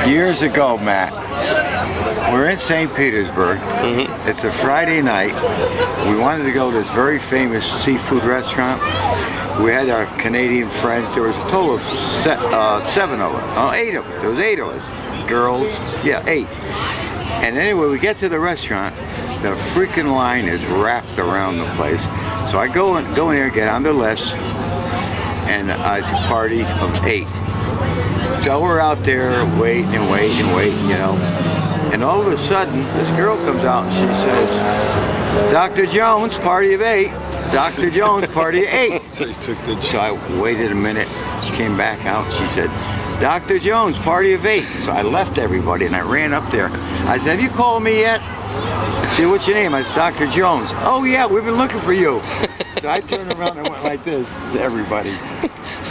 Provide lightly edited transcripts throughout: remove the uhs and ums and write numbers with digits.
Years ago, Matt, we're in St. Petersburg. It's a Friday night. We wanted to go to this very famous seafood restaurant. We had our Canadian friends. There was a total of 7 of us. Oh, 8 of us. There was 8 of us. Girls. Yeah, 8. And anyway, we get to the restaurant. The freaking line is wrapped around the place. So I go in there, get on the list, and it's a party of 8. So we're out there waiting, you know. And all of a sudden, this girl comes out and she says, Dr. Jones, party of 8. Dr. Jones, party of 8. So I waited a minute. She came back out. She said, Dr. Jones, party of 8. So I left everybody and I ran up there. I said, have you called me yet? She said, what's your name? I said, Dr. Jones. Oh yeah, we've been looking for you. So I turned around and went like this to everybody.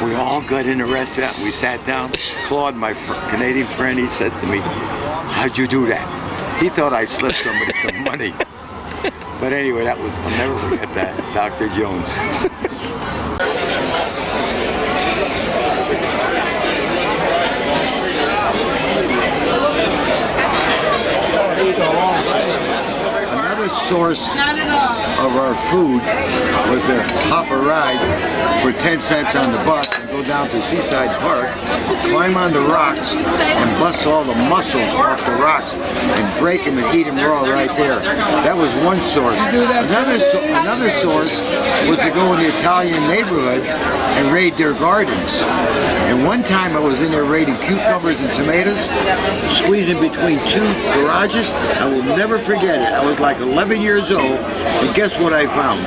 We all got in the restaurant. We sat down. Claude, my Canadian friend, he said to me, how'd you do that? He thought I slipped somebody some money. But anyway, I'll never forget that, Dr. Jones. Another source of our food was to hop a ride for 10 cents on the bus and go down to Seaside Park, climb on the rocks, and bust all the mussels off the rocks and break them and eat them raw right there. That was one source. Another source was to go in the Italian neighborhood and raid their gardens. And one time I was in there raiding cucumbers and tomatoes, squeezing between 2 garages. I will never forget it. I was like 11 years old, and guess what I found?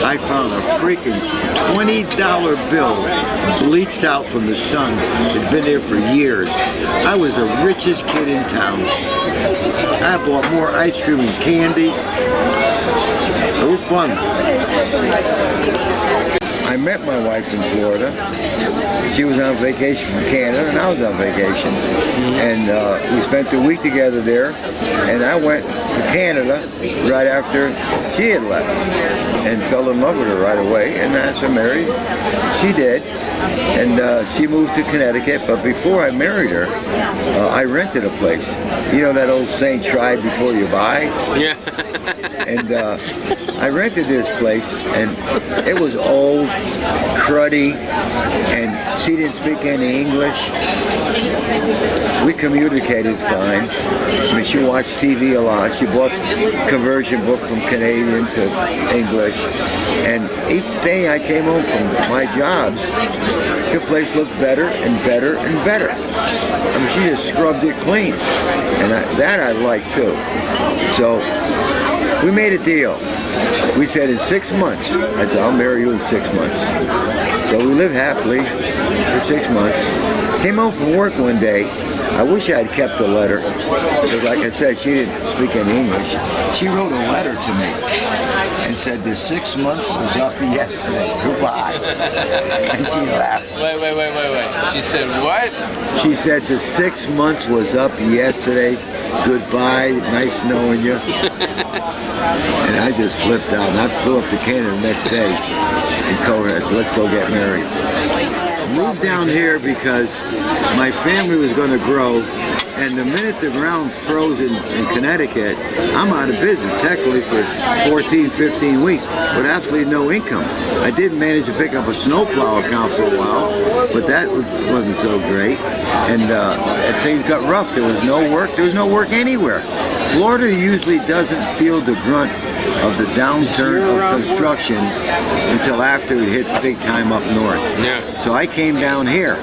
I found a freaking $20 bill bleached out from the sun. It'd been there for years. I was the richest kid in town. I bought more ice cream and candy. It was fun. I met my wife in Florida. She was on vacation from Canada, and I was on vacation. And we spent a week together there, and I went to Canada right after she had left and fell in love with her right away, and asked her married. She did, and she moved to Connecticut, but before I married her, I rented a place. You know that old saying, try before you buy? Yeah. And I rented this place, and it was old, cruddy, and she didn't speak any English. We communicated fine. I mean, she watched TV a lot. She bought a conversion book from Canadian to English. And each day I came home from my jobs, the place looked better and better and better. I mean, she just scrubbed it clean. And that I liked too. So we made a deal. We said in 6 months, I said, I'll marry you in 6 months. So we lived happily for 6 months. Came home from work one day. I wish I had kept a letter, because like I said, she didn't speak any English. She wrote a letter to me and said the 6th month was up yesterday. Goodbye. And she laughed. Wait. She said what? She said the 6 months was up yesterday. Goodbye. Nice knowing you. And I just flipped out. And I flew up to Canada the next day and told her, I said, let's go get married. Moved down here because my family was going to grow, and the minute the ground froze in Connecticut, I'm out of business technically for 14, 15 weeks with absolutely no income. I did manage to pick up a snowplow account for a while, but that wasn't so great, and things got rough. There was no work. There was no work anywhere. Florida usually doesn't feel the grunt of the downturn of construction until after it hits big time up north. Yeah. So I came down here.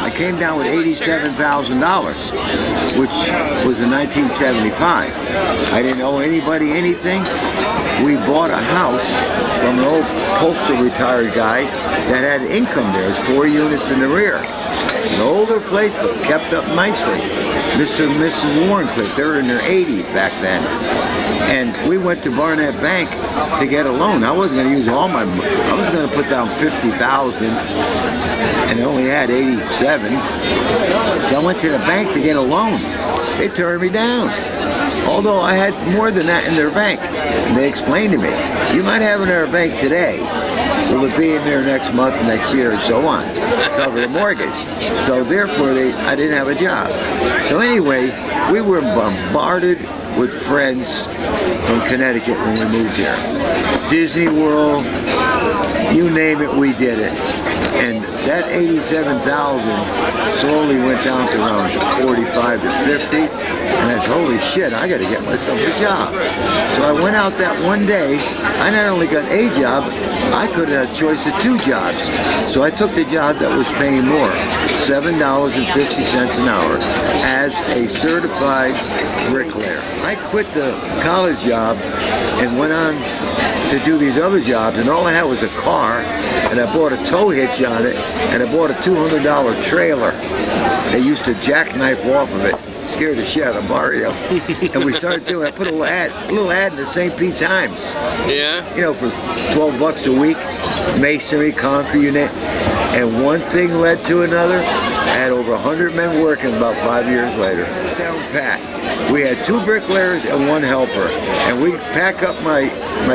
I came down with $87,000, which was in 1975. I didn't owe anybody anything. We bought a house from an old postal retired guy that had income there. It's 4 units in the rear. An older place, but kept up nicely. Mr. and Mrs. Warrencliffe, they were in their 80s back then. And we went to Barnett Bank to get a loan. I wasn't going to use all my money. I was going to put down $50,000, and I only had 87. So I went to the bank to get a loan. They turned me down, although I had more than that in their bank. And they explained to me, you might have it in our bank today, Will it be in there next month, next year, and so on? Cover the mortgage. So therefore, I didn't have a job. So anyway, we were bombarded with friends from Connecticut when we moved here. Disney World, you name it, we did it. And that 87,000 slowly went down to around 45 to 50. And I said, holy shit, I got to get myself a job. So I went out that one day. I not only got a job, I could have had a choice of 2 jobs. So I took the job that was paying more, $7.50 an hour, as a certified bricklayer. I quit the college job and went on to do these other jobs, and all I had was a car, and I bought a tow hitch on it, and I bought a $200 trailer. They used to jackknife off of it. Scared the shit out of Mario. And we started doing, I put a little ad in the St. Pete Times. Yeah? You know, for 12 bucks a week, masonry, concrete unit. And one thing led to another. I had over 100 men working about 5 years later. Down pat. We had 2 bricklayers and 1 helper. And we'd pack up my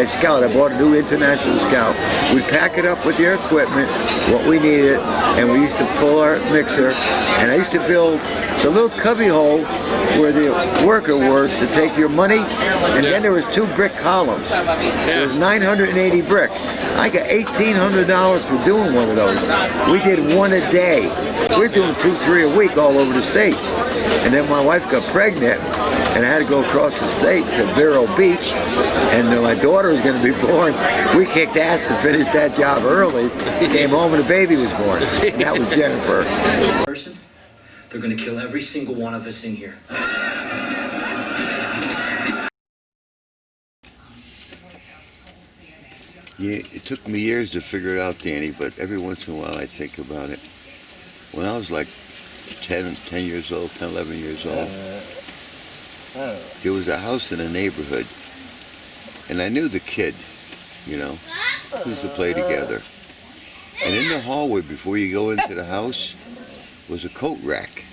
Scout. I bought a new International Scout. We'd pack it up with their equipment, what we needed, and we used to pull our mixer. And I used to build the little cubby hole where the worker worked to take your money, and then there was 2 brick columns. There was 980 brick. I got $1,800 for doing one of those. We did 1 a day. We're doing 2, 3 a week all over the state. And then my wife got pregnant, and I had to go across the state to Vero Beach, and my daughter was going to be born. We kicked ass and finished that job early. Came home and the baby was born. And that was Jennifer. Person, they're going to kill every single one of us in here. Yeah, it took me years to figure it out, Danny, but every once in a while I think about it. When I was like 10 years old, 10, 11 years old, there was a house in a neighborhood, and I knew the kid, you know, we used to play together. And in the hallway before you go into the house was a coat rack.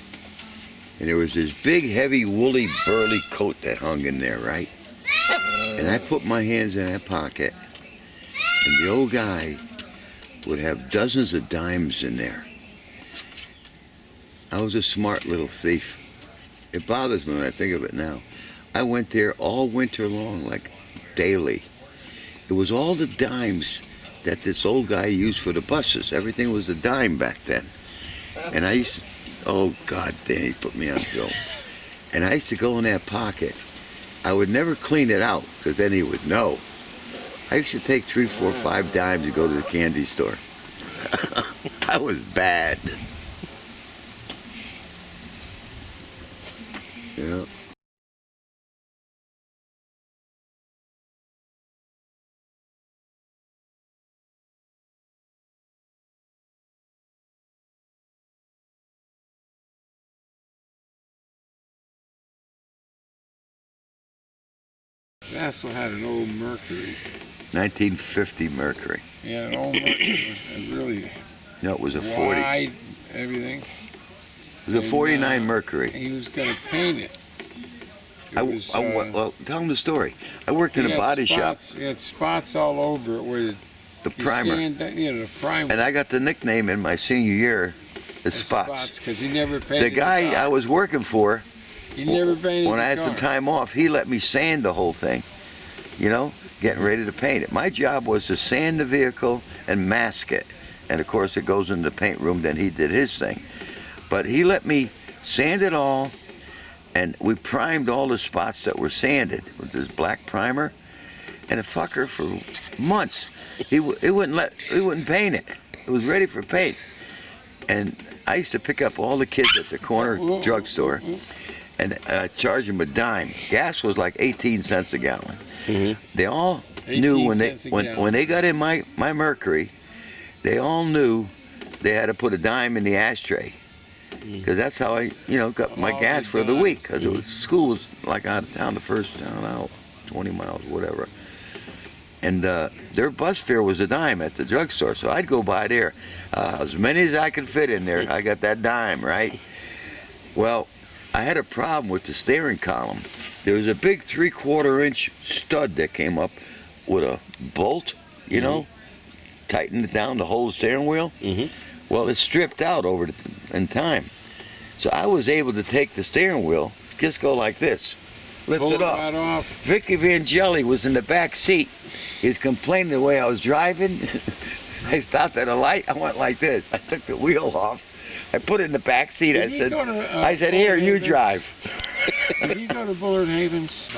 And there was this big, heavy, woolly, burly coat that hung in there, right? And I put my hands in that pocket, and the old guy would have dozens of dimes in there. I was a smart little thief. It bothers me when I think of it now. I went there all winter long, like daily. It was all the dimes that this old guy used for the buses. Everything was a dime back then. And I used to, oh God, Danny put me on film. And I used to go in that pocket. I would never clean it out, because then he would know. I used to take 3, 4, 5 dimes to go to the candy store. I was bad. Yeah. Vasil had an old Mercury. 1950 Mercury. Yeah, an old Mercury. Really No, it was a 40. wide, everything. It was a 49 Mercury. He was going to paint it. Well, tell him the story. I worked in a body shop. He had spots all over it where The primer. the primer. And I got the nickname in my senior year as Spots. Because he never painted The guy I was working for, he never painted when the I had car. some time off, he let me sand the whole thing, you know, getting ready to paint it. My job was to sand the vehicle and mask it. And of course it goes in the paint room, then he did his thing. But he let me sand it all, and we primed all the spots that were sanded with this black primer. And a fucker for months, he wouldn't paint it. It was ready for paint. And I used to pick up all the kids at the corner drugstore and charge them a dime. Gas was like 18 cents a gallon. Mm-hmm. They all knew when they got in my Mercury, they all knew they had to put a dime in the ashtray. Because that's how I, got my gas for the week. Because school was like out of town, the first town out, 20 miles, whatever. And their bus fare was a dime at the drugstore, so I'd go by there. As many as I could fit in there, I got that dime, right? Well, I had a problem with the steering column. There was a big 3/4 inch stud that came up with a bolt, tighten it down to hold the steering wheel. Well, it stripped out in time. So I was able to take the steering wheel, just go like this, lift Pull it off. right off. Vicky Vangelli was in the back seat. He's complaining the way I was driving. I stopped at a light. I went like this. I took the wheel off. I put it in the back seat. Did you go to, I said, here, you Havens? drive. Did you go to Bullard Havens?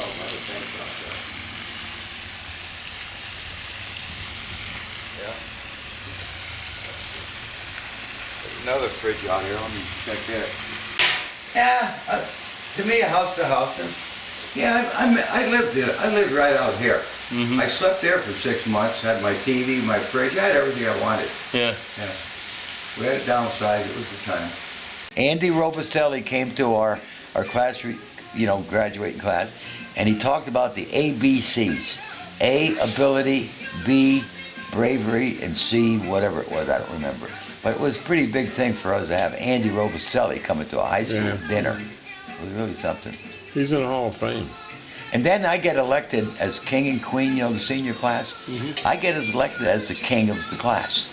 Another fridge out here. Let me check that. Yeah, to me, a house to house. And yeah, I lived there. I lived right out here. I slept there for 6 months. Had my TV, my fridge. I had everything I wanted. Yeah. Yeah. We had to downsize. It was the time. Andy Robustelli came to our class, graduating class, and he talked about the ABCs. A, ability, B, bravery, and C, whatever it was, I don't remember. But it was a pretty big thing for us to have Andy Robustelli coming to a high school dinner. It was really something. He's in the Hall of Fame. And then I get elected as king and queen, the senior class. I get elected as the king of the class.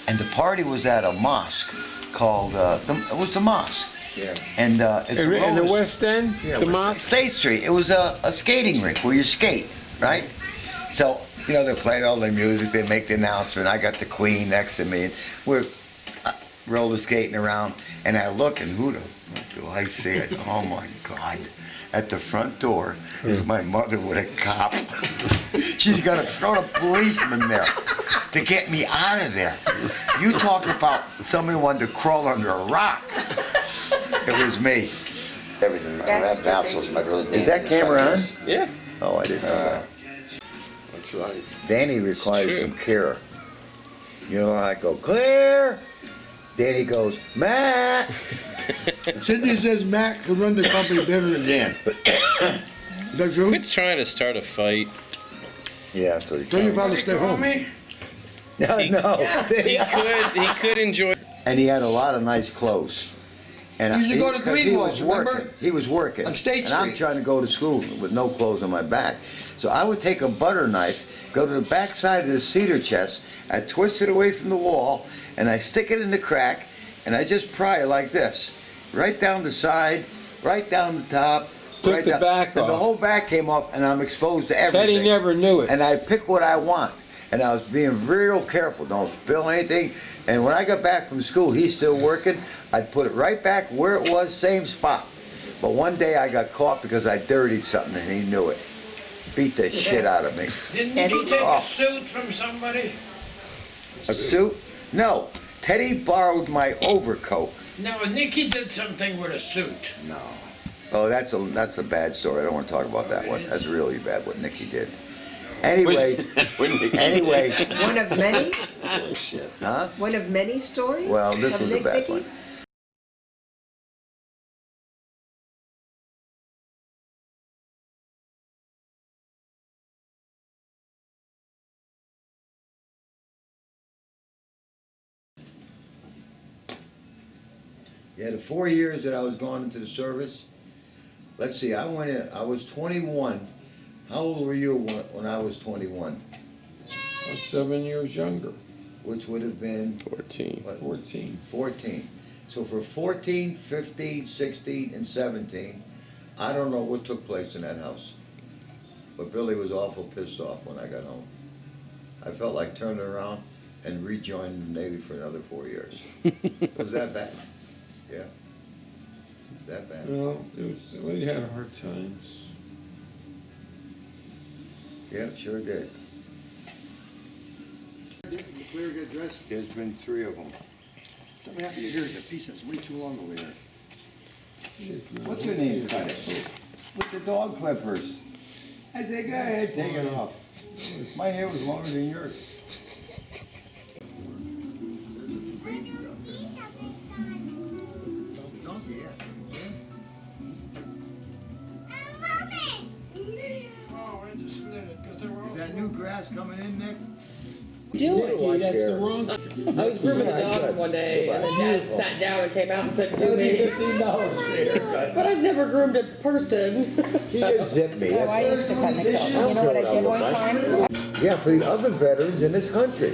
And the party was at a mosque called, it was the mosque. Yeah. And it's In the West End? Yeah, The mosque? State Street. It was a skating rink where you skate, right? So, they're playing all the music, they make the announcement. I got the queen next to me, and we're roller skating around, and I look, and what do I see? Oh my God. At the front door is my mother with a cop. She's got to throw a policeman there to get me out of there. You talk about somebody wanted to crawl under a rock. It was me. Everything. I have Vasil's my brother. Is that camera on? Yeah. Oh, I didn't know that. That's right. Danny requires some care. I go, Claire! Danny goes, Matt! Cynthia says Matt can run the company better than Dan. Is that true? Quit trying to start a fight. Yeah, that's what he Tell your told father to stay home. No. He could enjoy. And he had a lot of nice clothes. And He used to go to 'cause he Greenwald's, was working. remember? He was working. On State And I'm Street. trying to go to school with no clothes on my back. So I would take a butter knife, go to the back side of the cedar chest, I twist it away from the wall, and I stick it in the crack, and I just pry it like this. Right down the side, right down the top. Took right the down, back and off. the whole back came off, and I'm exposed to everything. Teddy never knew it. And I pick what I want. And I was being real careful, don't spill anything. And when I got back from school, he's still working. I'd put it right back where it was, same spot. But one day I got caught because I dirtied something and he knew it. Beat the shit out of me. Didn't you take a suit from somebody? A suit? No. Teddy borrowed my overcoat. No, Nicky did something with a suit. No. Oh, that's a bad story. I don't want to talk about that one. It is? That's really bad what Nicky did. Anyway, anyway, One of many? Shit. huh? One of many stories? Well, this of was a Nick bad Vicky? one. Yeah, the 4 years that I was going into the service, let's see, I was 21. How old were you when I was 21? I was 7 years younger. Which would have been 14. what? 14. 14. So for 14, 15, 16, and 17, I don't know what took place in that house. But Billy was awful pissed off when I got home. I felt like turning around and rejoining the Navy for another 4 years. It was that bad. Yeah. That bad. Well, we had hard times. Yeah, sure did. Claire get dressed. There's been 3 of them. Something happened to here. The piece that's way too long over there. What's your name, cut it? With the dog clippers. I said, go ahead, take it off. My hair was longer than yours. Is that new grass coming in, Nick? Nicky, that's the wrong. I was grooming the dogs one day, and then Dad sat down and came out and said to me, $15 for your haircut. but I've never groomed a person. He just zipped me. Oh, I used to cut myself. You know what I did one time? Yeah, for the other veterans in this country.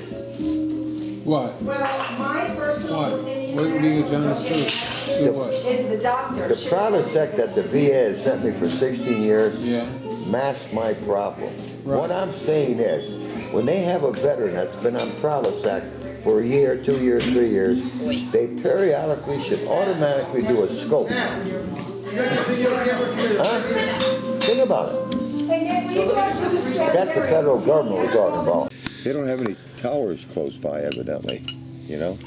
What? Well, my personal What? opinion What are you trying to sue? Sue what? is the doctor. The should proudest take sect that the VA has sent me for 16 years Yeah. masked my problem. Right. What I'm saying is, when they have a veteran that's been on Prilosec for a year, 2 years, 3 years, they periodically should automatically do a scope. Huh? Think about it. Hey, Nick, will you go out to the strawberry? That's the federal government we're talking about. They don't have any towers close by, evidently, you know?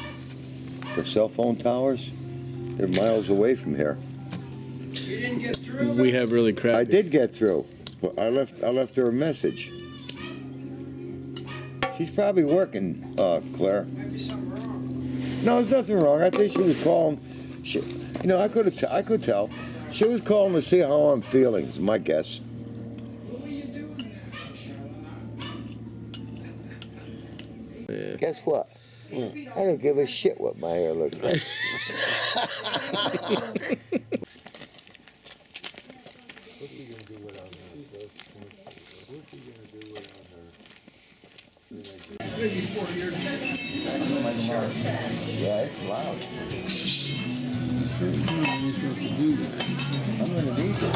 The cell phone towers, they're miles away from here. You didn't get through? We have really crappy. I did get through. But I left her a message. She's probably working, Claire. Maybe something wrong. No, there's nothing wrong. I think she was calling. I could tell. She was calling to see how I'm feeling. Is my guess. What were you doing there? Guess what? I don't give a shit what my hair looks like. Yeah, it's loud. I'm gonna need it.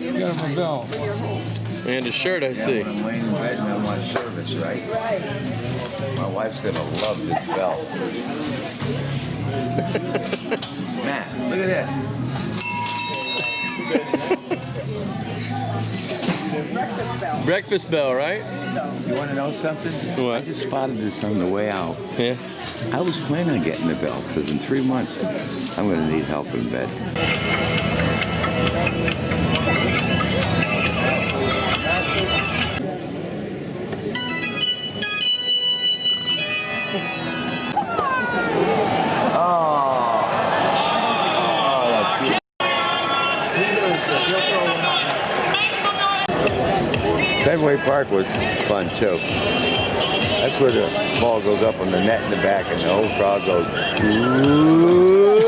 You got him a bell. And a shirt, I see. I'm laying in bed and I want service, right? Right. My wife's gonna love this bell. Matt, look at this. Breakfast bell. Breakfast bell, right? You wanna know something? What? I just spotted this on the way out. Yeah. I was planning on getting the bell because in 3 months I'm gonna need help in bed. Fenway Park was fun too. That's where the ball goes up on the net in the back and the whole crowd goes, ooh.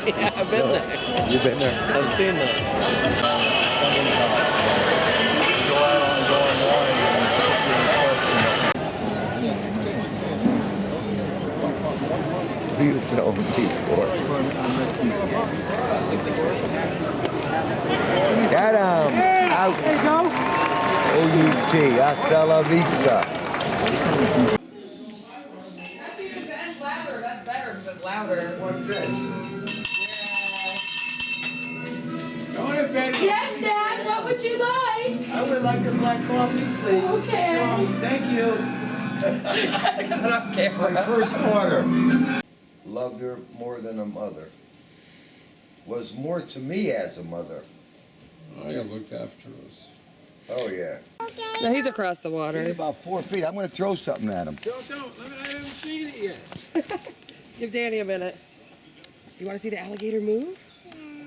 Yeah, I've been there. You been there? I've seen that. Who you filmed me for? Got him! Out! O-U-T, hasta la vista. That's louder, that's better, but louder. Yes, Dad, what would you like? I would like a black coffee, please. Okay. Thank you. I don't care. My first order. Loved her more than a mother. Was more to me as a mother. I looked after us. Oh yeah. No, he's across the He's water. about 4 feet. I'm gonna throw something at him. Don't. I haven't seen it yet. Give Danny a minute. You want to see the alligator move?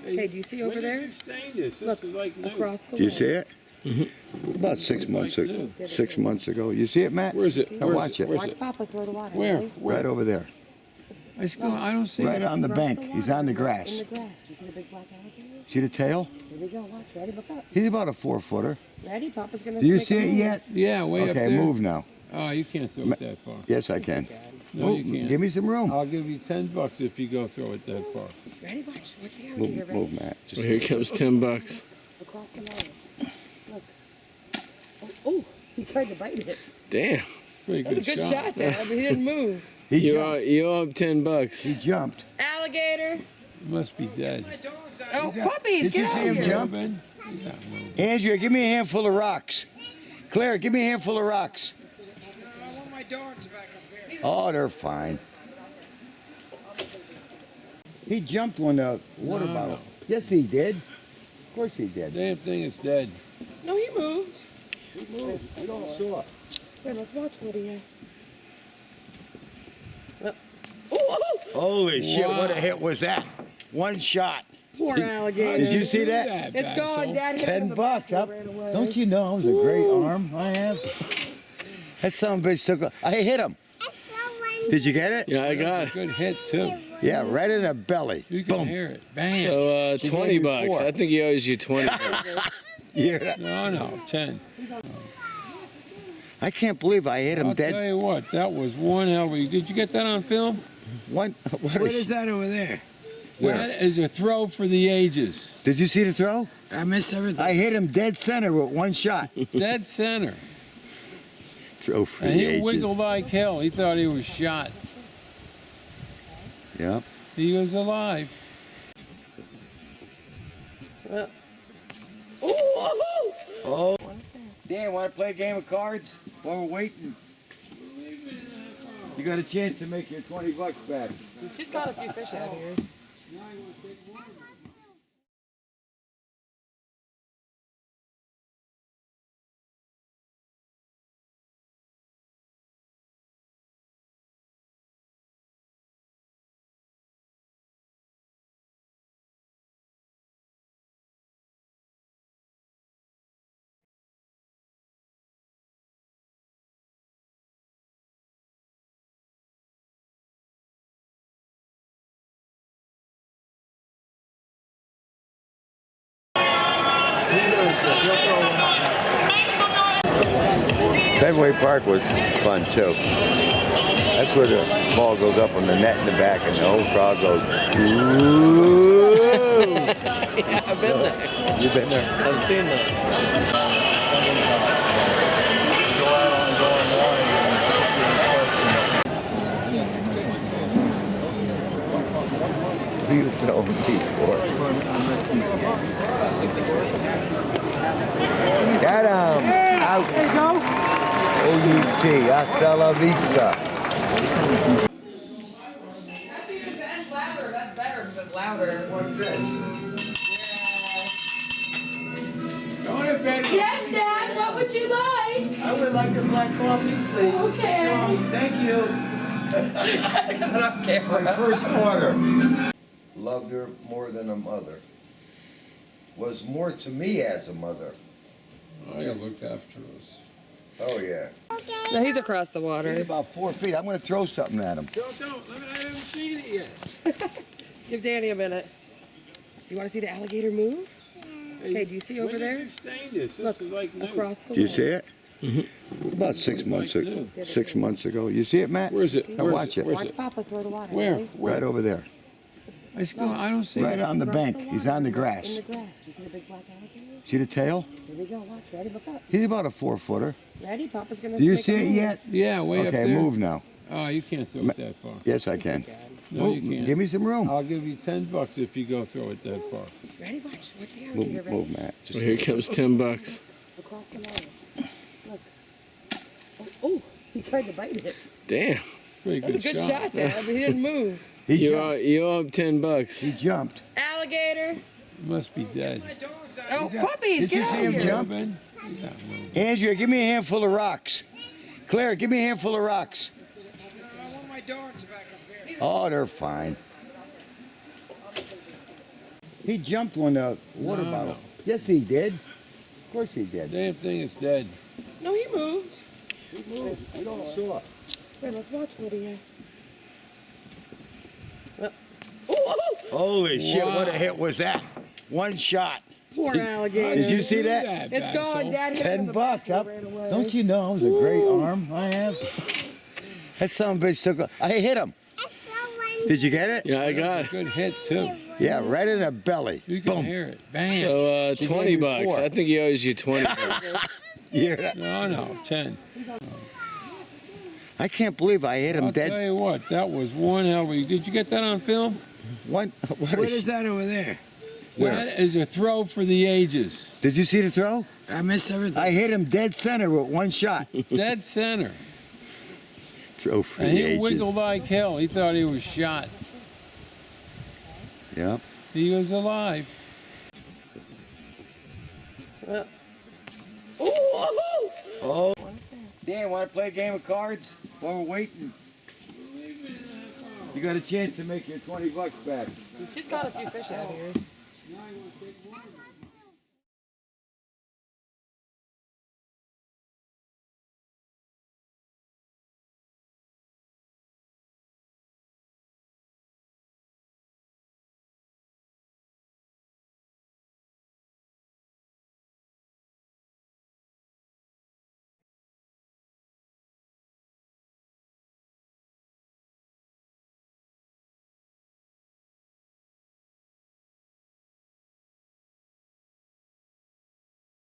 Okay, do you see over there? Look, across the Do you see it? About 6 months ago. 6 months ago. You see it, Matt? Where is it? Now watch it. Where's Watch it? Papa throw the water. Where? Ready? Right over there. I don't see Right it. on the bank. He's on the grass. In the grass. You see the big black alligator? See the tail? Here we go. Watch. Ready? Look up. He's about a 4-footer. Ready? Papa's gonna. Do you make see a it move. yet? Yeah, way up Okay, there. move now. Oh, you can't throw it that far. Yes, I can. No, you can't. Give me some room. I'll give you $10 if you go throw it that far. Ready? Watch. Watch the alligator. Move, Ready? move, Matt. Just Well, here comes $10. Across the water. Look. Oh, he tried to bite it. Damn. Pretty That was a good shot, Dad, but he didn't move. He You jumped. owe him $10. He jumped. Alligator. He must be dead. Oh, puppies, Did you get see out him here. jump? Ben? He's not moving. Andrea, give me a handful of rocks. Claire, give me a handful of rocks. I want my dogs back up here. Oh, they're fine. He jumped when the water No. bottle. Yes, he did. Of course he did. Damn thing is dead. No, he moved. I don't saw it. Here, let's watch Lydia. Oh, Holy shit, what a Wow. hit was that? One shot. poor alligator. Did you see that? It's gone, Dad. hit him in the back $10. and ran away. Don't you know it was a great arm I have? That son of a bitch took a... I hit him. Did you get it? Yeah, I got That's a it. good hit too. Yeah, right in the belly. You can Boom. hear it. Bam. So She 20 gave me bucks. 4. I think he owes you 20. Yeah. No, 10. I can't believe I hit him I'll tell dead. you what, that was one hell of a... Did you get that on film? What What is that over there? That is a throw for the ages. Did you see the throw? I missed everything. I hit him dead center with one shot. Dead center. Throw for And the he ages. wiggled like hell. He thought he was shot. Yep. He was alive. Oh. Dan, want to play a game of cards while we're waiting? You got a chance to make your 20 bucks back. We just got a few fish out here. Fenway Park was fun too. That's where the ball goes up on the net in the back and the whole crowd goes, ooh. Yeah, I've been there. You been there? I've seen that. Who you filming me for? Got him! Out! There you go! O-U-T, hasta la vista. That's better because louder. Yes, Dad, what would you like? I would like a black coffee, please. Okay. Thank you. My first order. Loved her more than a mother. Was more to me as a mother. Oh, you looked after us. Oh yeah. No, he's across the He's water. about 4 feet. I'm gonna throw something at him. Don't. I haven't seen it yet. Give Danny a minute. You want to see the alligator move? Okay, do you see over there? You stained this. This Look, is like new. across the Do you water. see it? About 6 months ago. 6 months ago. You see it, Matt? Where's it? Now watch it. Where's Watch it? Papa throw the water. Where? Ready? Right over there. I don't see Right it. on the Across bank. water. He's on the In grass. the grass. You see the big black alligator? See the tail? Here we go. Watch. Ready? Look up. He's about a 4-footer. Ready? Papa's gonna. Do you make a see it move. yet? Yeah, way up Okay, there. move now. Oh, you can't throw it that far. Yes, I can. No, you can't. Give me some room. I'll give you 10 bucks if you go throw it that far. Ready? Watch. Watch the alligator. Move, Ready? move, Matt. Just Well, here comes 10 bucks. Across the water. Look. Oh, he tried to bite it. Damn. Pretty That was a good shot, Dad, but he didn't move. He You owe jumped. him 10 bucks. He jumped. Alligator. He must be dead. My dog's out. Oh, puppies, Did get you out see of him here. jump? Ben? He's not moving. Andrea, give me a handful of rocks. Claire, give me a handful of rocks. I want my dogs back up there. Oh, they're fine. He jumped on the water No, bottle. no. Yes, he did. Of course he did. Damn thing is dead. No, he moved. You don't saw. Wait, let's watch Lydia. Oh, Holy shit, Wow. what a hit was that? One shot. poor alligator. Did you see that? It's gone, Dad. hit him in the back $10. and ran away. Don't you know it was a great arm I have? That son of a bitch took a, I hit him. Did you get it? Yeah, I got That's a it. good hit too. Yeah, right in the belly. You can Boom. hear it. Bam. So She 20 gave me bucks. 4. I think he owes you 20. Yeah. No, 10. I can't believe I hit him I'll dead. tell you what, that was one hell of a... Did you get that on film? What What is that over there? That is a throw for the ages. Did you see the throw? I missed everything. I hit him dead center with one shot. Dead center. Throw for And the he ages. wiggled like hell. He thought he was shot. Yep. He was alive. Oh. Dan, want to play a game of cards while we're waiting? You got a chance to make your 20 bucks back. We just got a few fish out here.